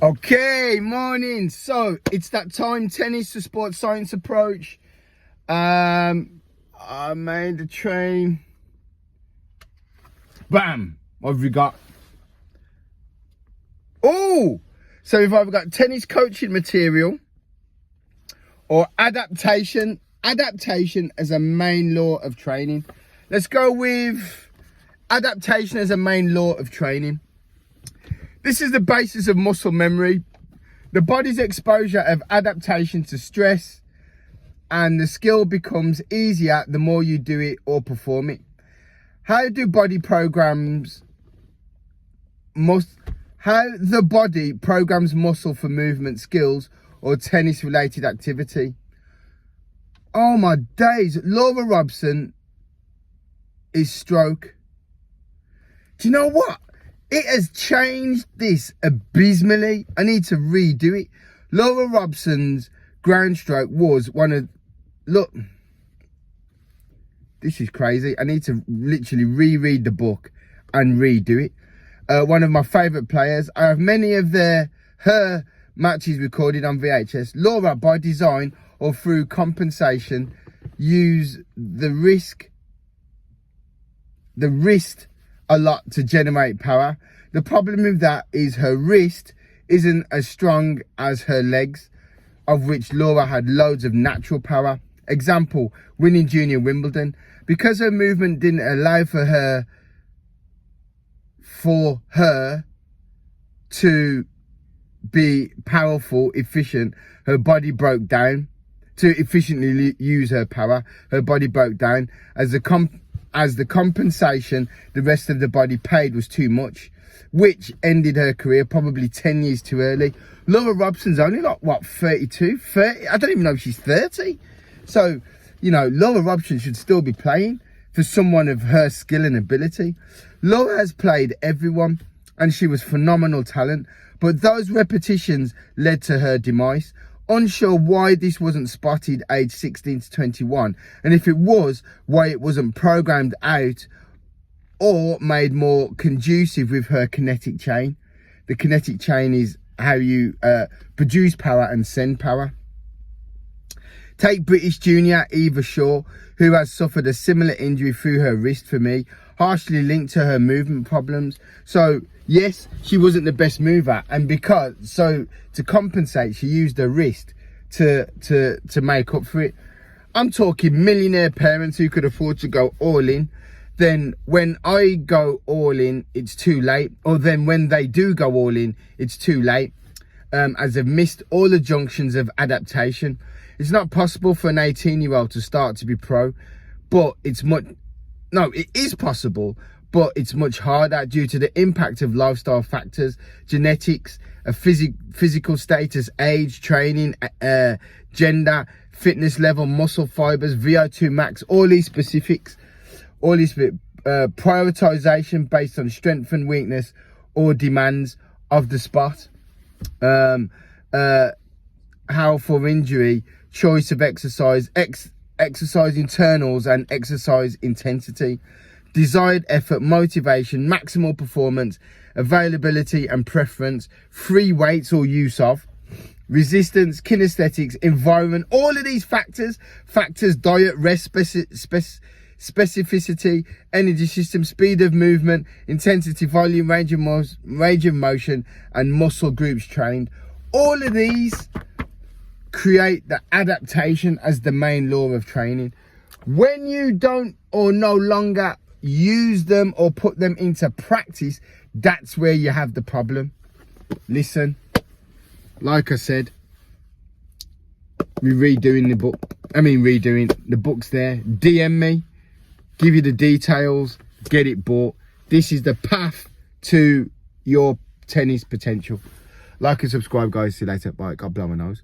Okay, morning. So it's that time, tennis to sports science approach. I made the train. Bam. What have we got? Oh, so we've either got tennis coaching material or adaptation as a main law of training. Let's go with adaptation as a main law of training. This is the basis of muscle memory. The body's exposure of adaptation to stress, and the skill becomes easier the more you do it or perform it. How the body programs muscle for movement skills or tennis related activity. Oh my days, Laura Robson is stroke. Do you know what? It has changed this abysmally. I need to redo it. Laura Robson's ground stroke was one of... Look. This is crazy. I need to literally reread the book and redo it. One of my favourite players. I have many of her matches recorded on VHS. Laura, by design or through compensation, use the wrist a lot to generate power. The problem with that is her wrist isn't as strong as her legs, of which Laura had loads of natural power. Example, winning Junior Wimbledon. Because her movement didn't allow for her to be powerful, efficient, her body broke down. To efficiently use her power, her body broke down. As the compensation the rest of the body paid was too much, which ended her career probably 10 years too early. Laura Robson's only like, what, 32? 30? I don't even know if she's 30. So, you know, Laura Robson should still be playing for someone of her skill and ability. Laura has played everyone and she was phenomenal talent, but those repetitions led to her demise. Unsure why this wasn't spotted age 16 to 21, and if it was, why it wasn't programmed out or made more conducive with her kinetic chain. The kinetic chain is how you produce power and send power. Take British junior Eva Shaw, who has suffered a similar injury through her wrist for me, harshly linked to her movement problems. So yes, she wasn't the best mover, and to compensate, she used her wrist to make up for it. I'm talking millionaire parents who could afford to go all in. Then when I go all in, it's too late. Or then when they do go all in, it's too late, as they've missed all the junctions of adaptation. It's not possible for an 18-year-old to start to be pro, but it is possible, but it's much harder due to the impact of lifestyle factors, genetics, physical status, age, training, gender, fitness level, muscle fibers, VO2 max, all these specifics, all this prioritization based on strength and weakness or demands of the spot. How for injury, choice of exercise, exercise internals and exercise intensity, desired effort, motivation, maximal performance, availability and preference, free weights or use of, resistance, kinesthetics, environment, all of these factors, diet, rest, specificity, energy system, speed of movement, intensity, volume, range of motion, and muscle groups trained. All of these create the adaptation as the main law of training. When you don't or no longer use them or put them into practice, that's where you have the problem. Listen, like I said, we're redoing the book. The book's there. DM me, give you the details, get it bought. This is the path to your tennis potential. Like and subscribe, guys. See you later. Bye. God blow my nose.